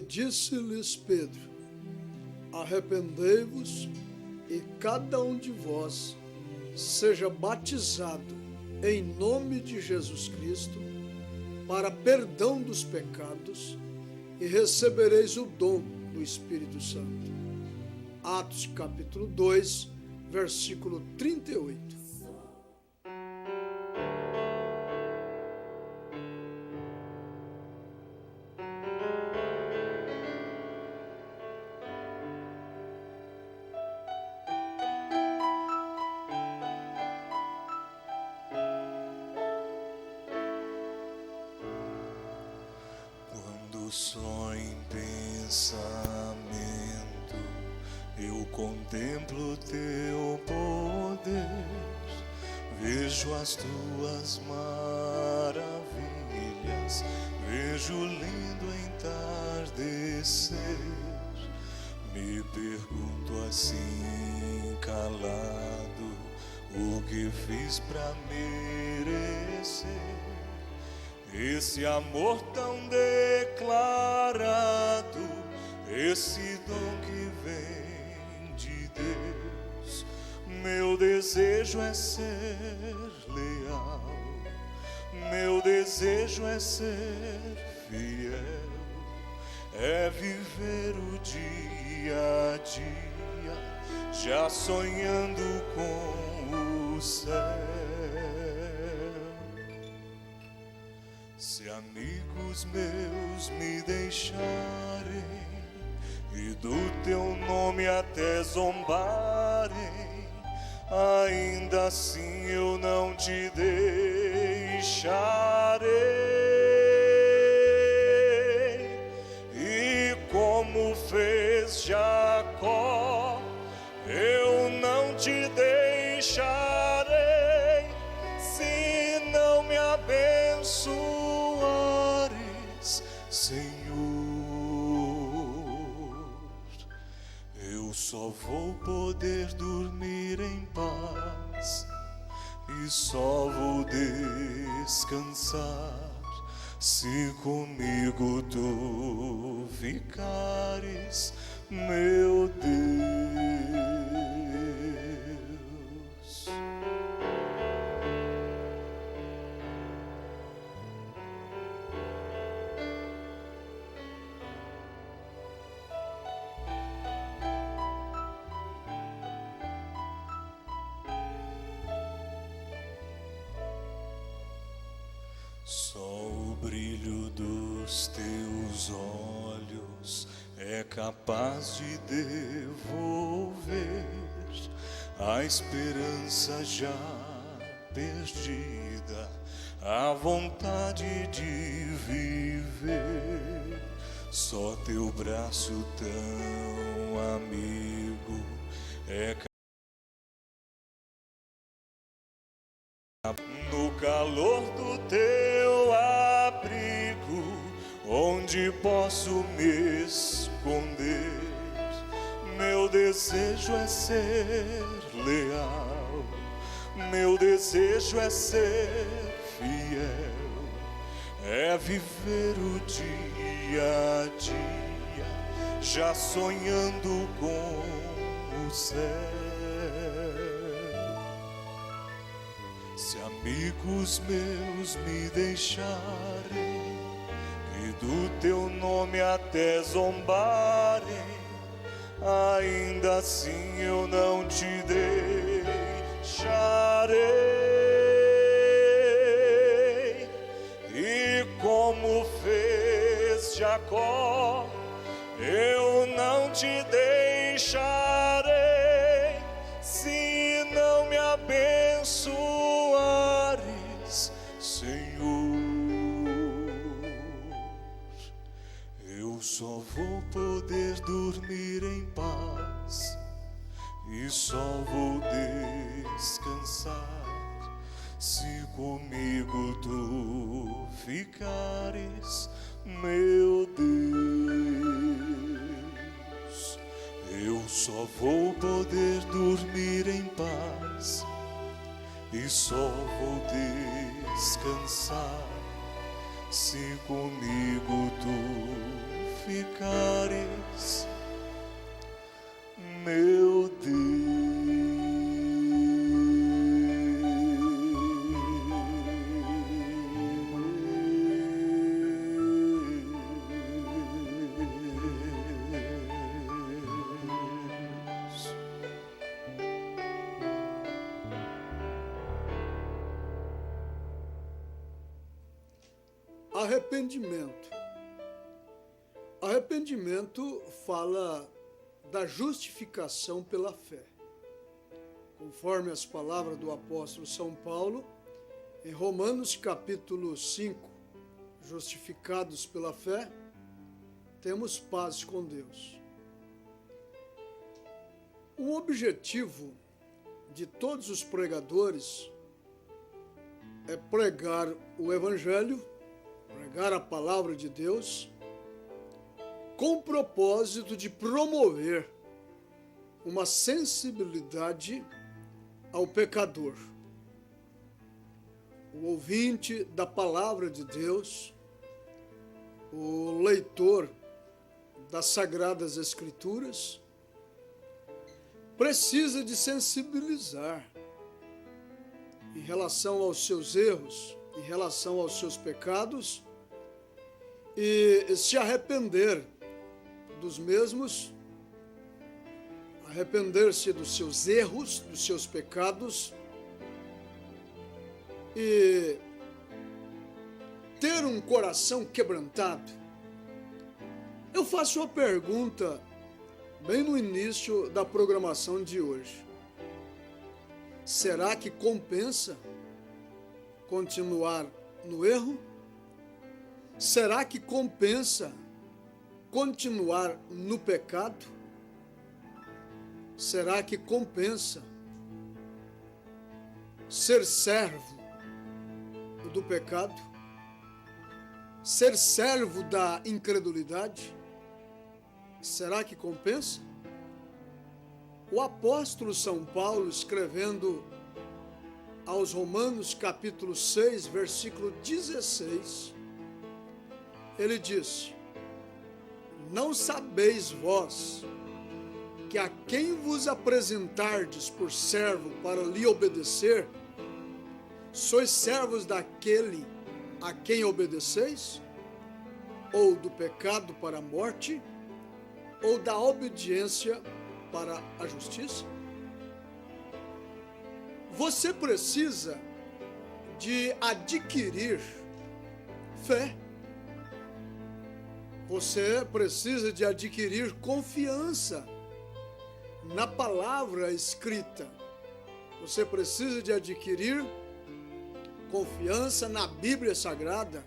disse-lhes Pedro: arrependei-vos e cada um de vós seja batizado em nome de Jesus Cristo para perdão dos pecados e recebereis o dom do Espírito Santo. Atos capítulo 2, versículo 38. Só em pensamento eu contemplo teu poder, vejo as tuas maravilhas, vejo lindo entardecer. Me pergunto assim calado, o que fiz pra merecer esse amor tão declarado, esse dom que vem de Deus. Meu desejo é ser leal, meu desejo é ser fiel, é viver o dia a dia, já sonhando com o céu. Se amigos meus me deixarem e do teu nome até zombarem, ainda assim eu não te deixarei. E como fez Jacó, eu não te deixarei, se não me abençoares, Senhor. Eu só vou poder dormir em paz e só vou descansar se comigo tu ficares, meu Deus. Só o brilho dos teus olhos é capaz de devolver a esperança já perdida, a vontade de viver. Só teu braço tão amigo é no calor do teu abrigo, onde posso me esconder. Meu desejo é ser leal, meu desejo é ser fiel, é viver o dia a dia, já sonhando com o céu. Se amigos meus me deixarem e do teu nome até zombarem, ainda assim eu não te deixarei. E como fez Jacó, eu não te deixarei, se não me abençoares, Senhor. Eu só vou poder dormir em paz e só vou descansar se comigo tu ficares, meu Deus. Eu só vou poder dormir em paz e só vou descansar se comigo tu ficares, meu Deus. Arrependimento. Arrependimento fala da justificação pela fé. Conforme as palavras do apóstolo São Paulo, em Romanos capítulo 5, justificados pela fé, temos paz com Deus. O objetivo de todos os pregadores é pregar o Evangelho, pregar a palavra de Deus, com o propósito de promover uma sensibilidade ao pecador. O ouvinte da palavra de Deus, o leitor das Sagradas Escrituras, precisa de sensibilizar em relação aos seus erros, em relação aos seus pecados, e se arrepender dos mesmos, arrepender-se dos seus erros, dos seus pecados, e ter um coração quebrantado. Eu faço uma pergunta bem no início da programação de hoje. Será que compensa continuar no erro? Será que compensa continuar no pecado? Será que compensa ser servo do pecado? Ser servo da incredulidade? Será que compensa? O apóstolo São Paulo, escrevendo aos Romanos, capítulo 6, versículo 16, ele disse: não sabeis vós que a quem vos apresentardes por servo para lhe obedecer, sois servos daquele a quem obedeceis? Ou do pecado para a morte, ou da obediência para a justiça? Você precisa de adquirir fé. Você precisa de adquirir confiança na palavra escrita. Você precisa de adquirir confiança na Bíblia Sagrada.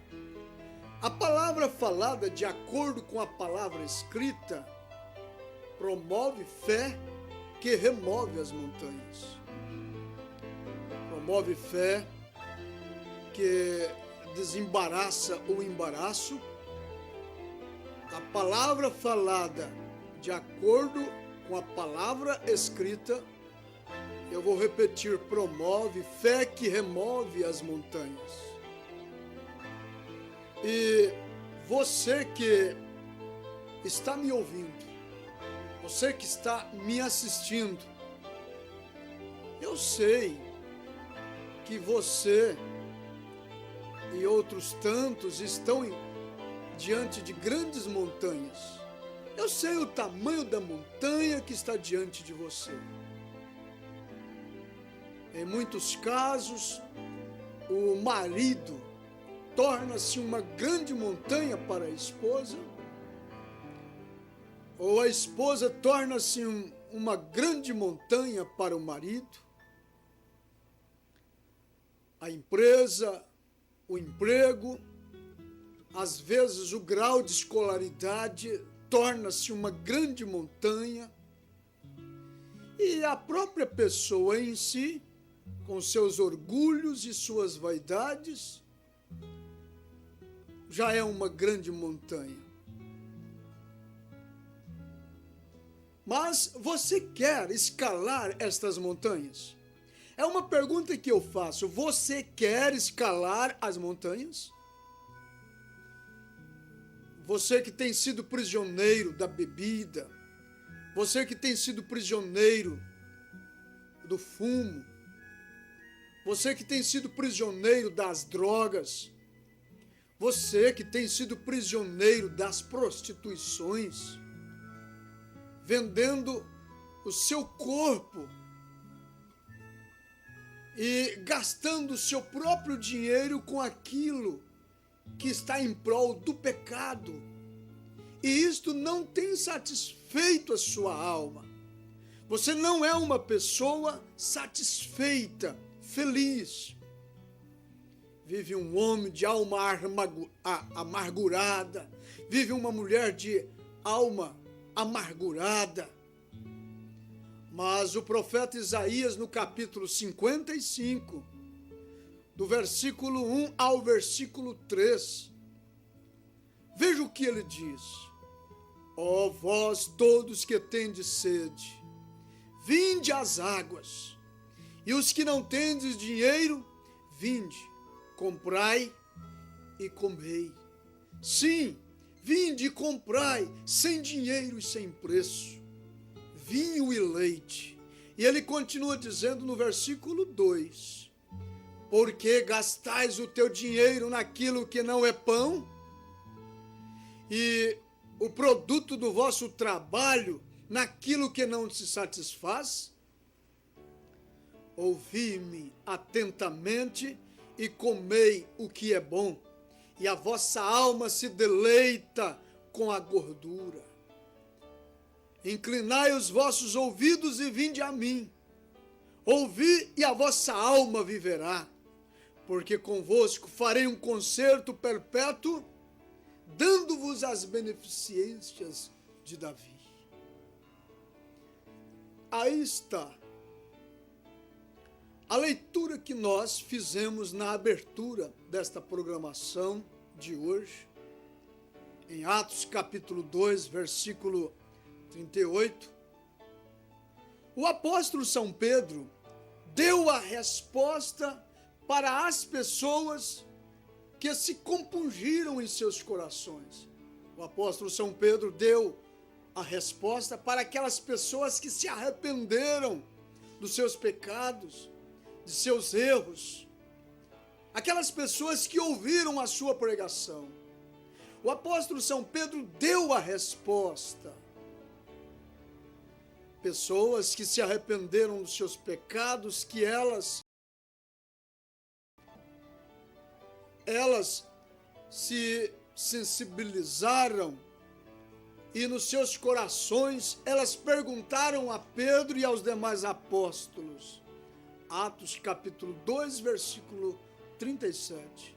A palavra falada de acordo com a palavra escrita promove fé que remove as montanhas. Promove fé que desembaraça o embaraço. A palavra falada de acordo com a palavra escrita, eu vou repetir, promove fé que remove as montanhas. E você que está me ouvindo, você que está me assistindo, eu sei que você e outros tantos estão diante de grandes montanhas. Eu sei o tamanho da montanha que está diante de você. Em muitos casos, o marido torna-se uma grande montanha para a esposa, ou a esposa torna-se uma grande montanha para o marido. A empresa, o emprego, às vezes o grau de escolaridade torna-se uma grande montanha, e a própria pessoa em si, com seus orgulhos e suas vaidades, já é uma grande montanha. Mas você quer escalar estas montanhas? É uma pergunta que eu faço. Você quer escalar as montanhas? Você que tem sido prisioneiro da bebida, você que tem sido prisioneiro do fumo, você que tem sido prisioneiro das drogas, você que tem sido prisioneiro das prostituições, vendendo o seu corpo e gastando o seu próprio dinheiro com aquilo que está em prol do pecado. E isto não tem satisfeito a sua alma. Você não é uma pessoa satisfeita, feliz. Vive um homem de alma amargurada, vive uma mulher de alma amargurada. Mas o profeta Isaías, no capítulo 55, do versículo 1 ao versículo 3, veja o que ele diz. Ó vós todos que tendes sede, vinde às águas, e os que não tendes dinheiro, vinde, comprai e comei. Sim, vinde e comprai, sem dinheiro e sem preço, vinho e leite. E ele continua dizendo no versículo 2, porque gastais o teu dinheiro naquilo que não é pão, e o produto do vosso trabalho naquilo que não te satisfaz? Ouvi-me atentamente e comei o que é bom, e a vossa alma se deleita com a gordura. Inclinai os vossos ouvidos e vinde a mim. Ouvi e a vossa alma viverá, porque convosco farei um concerto perpétuo, dando-vos as beneficências de Davi. Aí está a leitura que nós fizemos na abertura desta programação de hoje, em Atos capítulo 2, versículo 38. O apóstolo São Pedro deu a resposta para as pessoas que se compungiram em seus corações. O apóstolo São Pedro deu a resposta para aquelas pessoas que se arrependeram dos seus pecados, de seus erros, aquelas pessoas que ouviram a sua pregação. O apóstolo São Pedro deu a resposta. Pessoas que se arrependeram dos seus pecados, que elas se sensibilizaram e nos seus corações elas perguntaram a Pedro e aos demais apóstolos. Atos capítulo 2, versículo 37.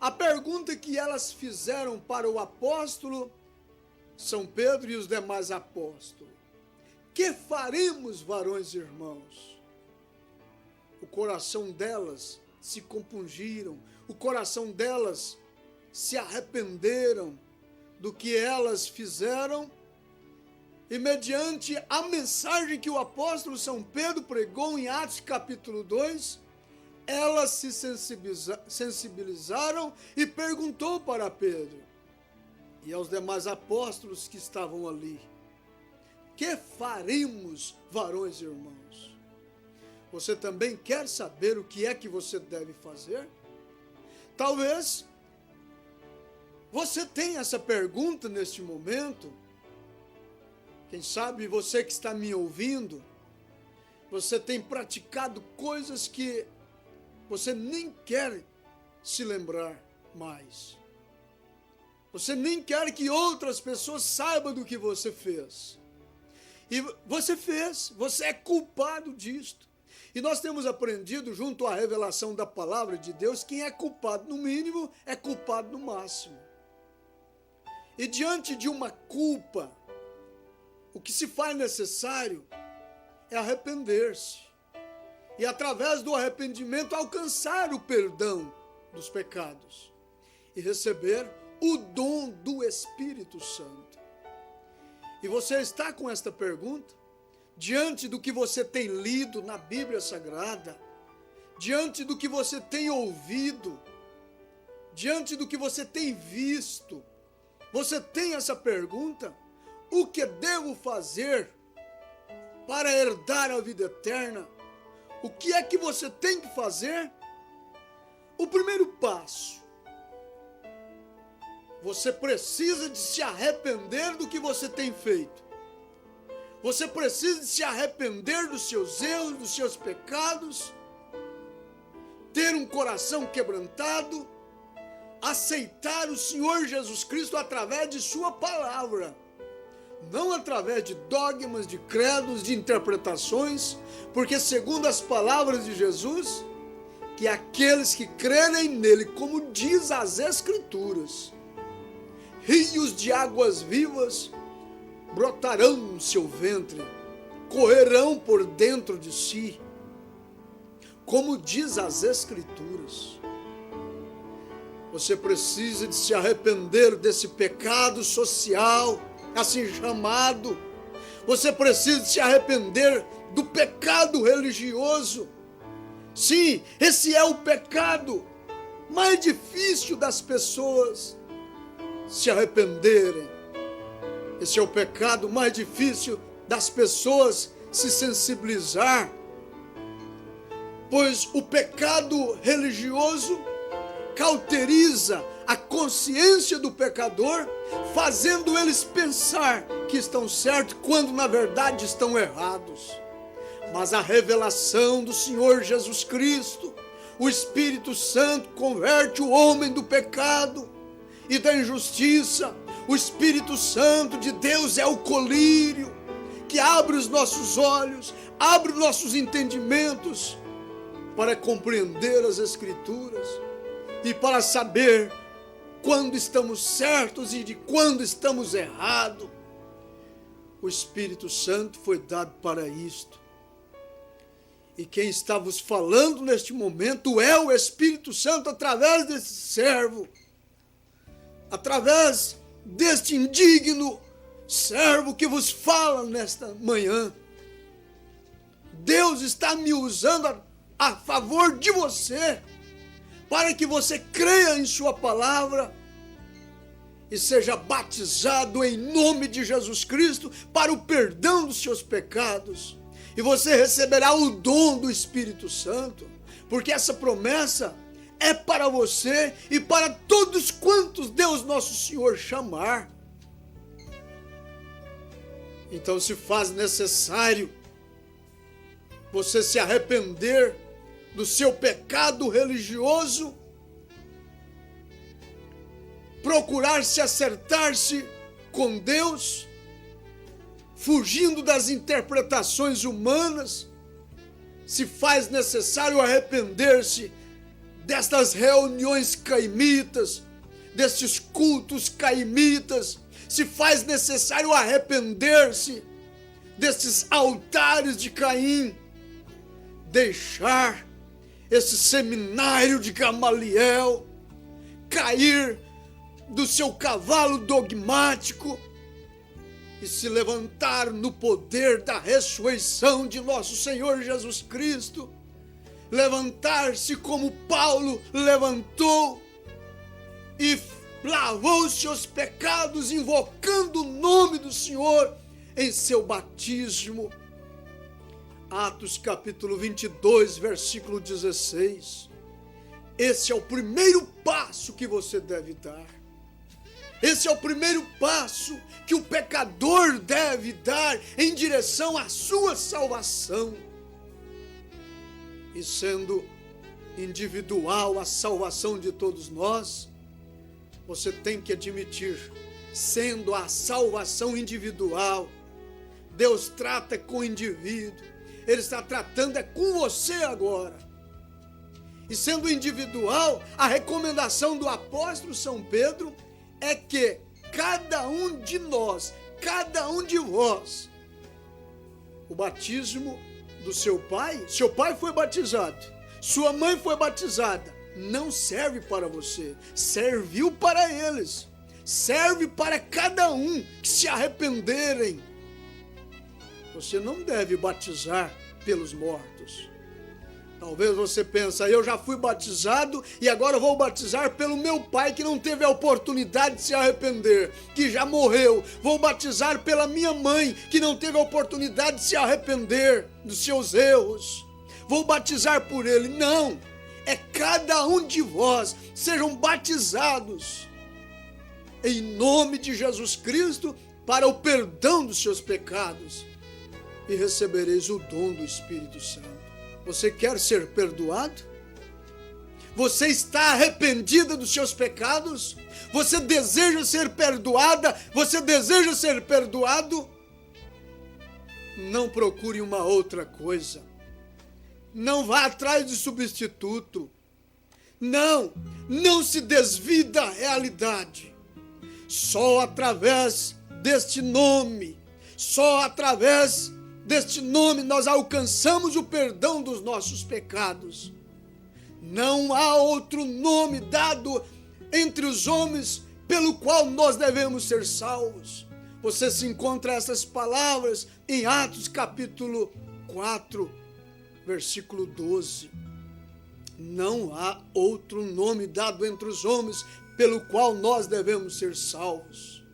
A pergunta que elas fizeram para o apóstolo São Pedro e os demais apóstolos: que faremos, varões e irmãos? O coração delas se compungiram, o coração delas se arrependeram do que elas fizeram, e mediante a mensagem que o apóstolo São Pedro pregou em Atos capítulo 2, elas se sensibilizaram e perguntou para Pedro e aos demais apóstolos que estavam ali: que faremos, varões e irmãos? Você também quer saber o que é que você deve fazer? Talvez você tenha essa pergunta neste momento. Quem sabe você que está me ouvindo, você tem praticado coisas que você nem quer se lembrar mais. Você nem quer que outras pessoas saibam do que você fez. E você fez, você é culpado disto. E nós temos aprendido, junto à revelação da palavra de Deus, quem é culpado no mínimo é culpado no máximo. E diante de uma culpa, o que se faz necessário é arrepender-se. E através do arrependimento alcançar o perdão dos pecados. E receber o dom do Espírito Santo. E você está com esta pergunta? Diante do que você tem lido na Bíblia Sagrada, diante do que você tem ouvido, diante do que você tem visto, Você tem essa pergunta? O que devo fazer para herdar a vida eterna? O que é que você tem que fazer? O primeiro passo: você precisa de se arrepender do que você tem feito. Você precisa de se arrepender dos seus erros, dos seus pecados, ter um coração quebrantado, aceitar o Senhor Jesus Cristo através de sua palavra, não através de dogmas, de credos, de interpretações, porque segundo as palavras de Jesus, que aqueles que crerem nele, como diz as Escrituras, rios de águas vivas brotarão no seu ventre, correrão por dentro de si, como diz as Escrituras. Você precisa de se arrepender desse pecado social, assim chamado. Você precisa de se arrepender do pecado religioso. Sim, esse é o pecado mais difícil das pessoas se arrependerem. Esse é o pecado mais difícil das pessoas se sensibilizar. Pois o pecado religioso cauteriza a consciência do pecador, fazendo eles pensar que estão certos quando na verdade estão errados. Mas a revelação do Senhor Jesus Cristo, o Espírito Santo, converte o homem do pecado e da injustiça. O Espírito Santo de Deus é o colírio que abre os nossos olhos, abre os nossos entendimentos para compreender as Escrituras e para saber quando estamos certos e de quando estamos errados. O Espírito Santo foi dado para isto. E quem está vos falando neste momento é o Espírito Santo através desse servo, através deste indigno servo que vos fala nesta manhã. Deus está me usando a favor de você, para que você creia em sua palavra e seja batizado em nome de Jesus Cristo para o perdão dos seus pecados. E você receberá o dom do Espírito Santo, porque essa promessa é para você e para todos quantos Deus nosso Senhor chamar. Então se faz necessário você se arrepender do seu pecado religioso, procurar se acertar-se com Deus, fugindo das interpretações humanas. Se faz necessário arrepender-se destas reuniões caimitas, destes cultos caimitas. Se faz necessário arrepender-se destes altares de Caim, deixar esse seminário de Gamaliel, cair do seu cavalo dogmático e se levantar no poder da ressurreição de nosso Senhor Jesus Cristo, levantar-se como Paulo levantou e lavou os seus pecados, invocando o nome do Senhor em seu batismo. Atos capítulo 22, versículo 16. Esse é o primeiro passo que você deve dar. Esse é o primeiro passo que o pecador deve dar em direção à sua salvação. E sendo individual a salvação de todos nós, você tem que admitir, sendo a salvação individual, Deus trata com o indivíduo, Ele está tratando com você agora. E sendo individual, a recomendação do apóstolo São Pedro é que cada um de nós, cada um de vós, o batismo do seu pai foi batizado, sua mãe foi batizada, não serve para você, serviu para eles, serve para cada um que se arrependerem. Você não deve batizar pelos mortos. Talvez você pense, eu já fui batizado e agora vou batizar pelo meu pai que não teve a oportunidade de se arrepender, que já morreu. Vou batizar pela minha mãe que não teve a oportunidade de se arrepender dos seus erros. Vou batizar por ele. Não, é cada um de vós sejam batizados em nome de Jesus Cristo para o perdão dos seus pecados e recebereis o dom do Espírito Santo. Você quer ser perdoado? Você está arrependida dos seus pecados? Você deseja ser perdoada? Você deseja ser perdoado? Não procure uma outra coisa. Não vá atrás de substituto. Não se desvie da realidade. Só através deste nome, só através deste nome nós alcançamos o perdão dos nossos pecados. Não há outro nome dado entre os homens pelo qual nós devemos ser salvos. Você se encontra essas palavras em Atos capítulo 4, versículo 12. Não há outro nome dado entre os homens pelo qual nós devemos ser salvos.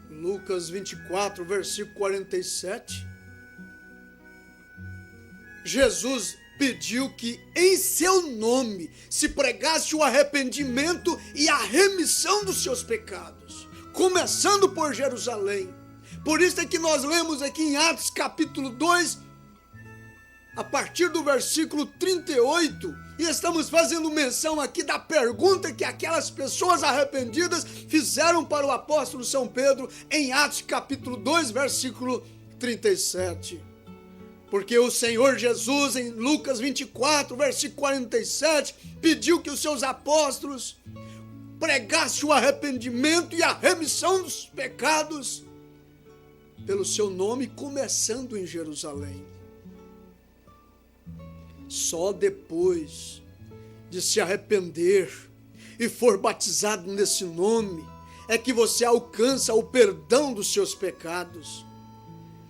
Lucas 24, versículo 47. Jesus pediu que em seu nome se pregasse o arrependimento e a remissão dos seus pecados, começando por Jerusalém. Por isso é que nós lemos aqui em Atos capítulo 2, a partir do versículo 38, e estamos fazendo menção aqui da pergunta que aquelas pessoas arrependidas fizeram para o apóstolo São Pedro em Atos capítulo 2, versículo 37. Porque o Senhor Jesus, em Lucas 24, versículo 47, pediu que os seus apóstolos pregassem o arrependimento e a remissão dos pecados pelo seu nome, começando em Jerusalém. Só depois de se arrepender e for batizado nesse nome é que você alcança o perdão dos seus pecados.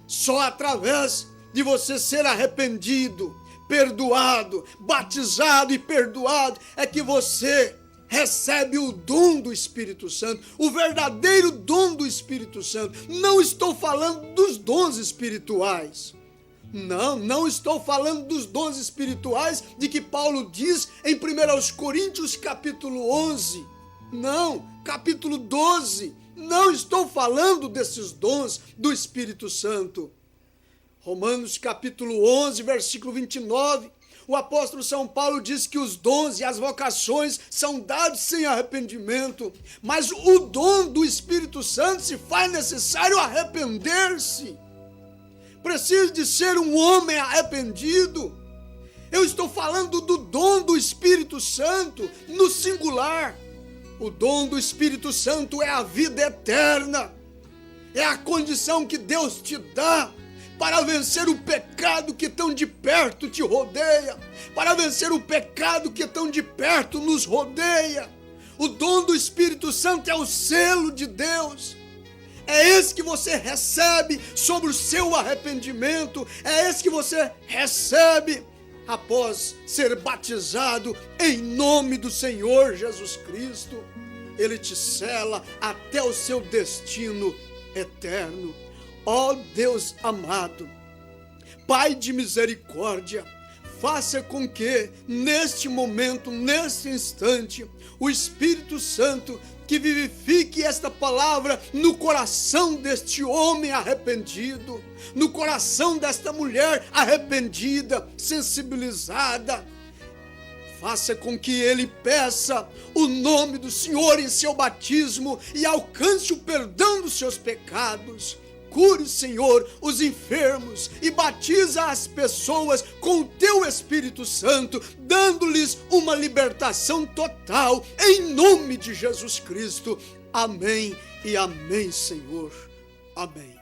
Só através de você ser arrependido, perdoado, batizado e perdoado é que você recebe o dom do Espírito Santo, o verdadeiro dom do Espírito Santo. Não estou falando dos dons espirituais. Não estou falando dos dons espirituais de que Paulo diz em 1 Coríntios capítulo 11. Não, capítulo 12. Não estou falando desses dons do Espírito Santo. Romanos capítulo 11, versículo 29. O apóstolo São Paulo diz que os dons e as vocações são dados sem arrependimento. Mas o dom do Espírito Santo se faz necessário arrepender-se. Precisa de ser um homem arrependido. Eu estou falando do dom do Espírito Santo no singular. O dom do Espírito Santo é a vida eterna. É a condição que Deus te dá para vencer o pecado que tão de perto te rodeia, para vencer o pecado que tão de perto nos rodeia. O dom do Espírito Santo é o selo de Deus. É esse que você recebe sobre o seu arrependimento, é esse que você recebe após ser batizado em nome do Senhor Jesus Cristo. Ele te sela até o seu destino eterno. Ó Deus amado, Pai de misericórdia, faça com que neste momento, neste instante, o Espírito Santo que vivifique esta palavra no coração deste homem arrependido, no coração desta mulher arrependida, sensibilizada. Faça com que ele peça o nome do Senhor em seu batismo e alcance o perdão dos seus pecados. Cure, Senhor, os enfermos e batiza as pessoas com o teu Espírito Santo, dando-lhes uma libertação total, em nome de Jesus Cristo. Amém e amém, Senhor. Amém.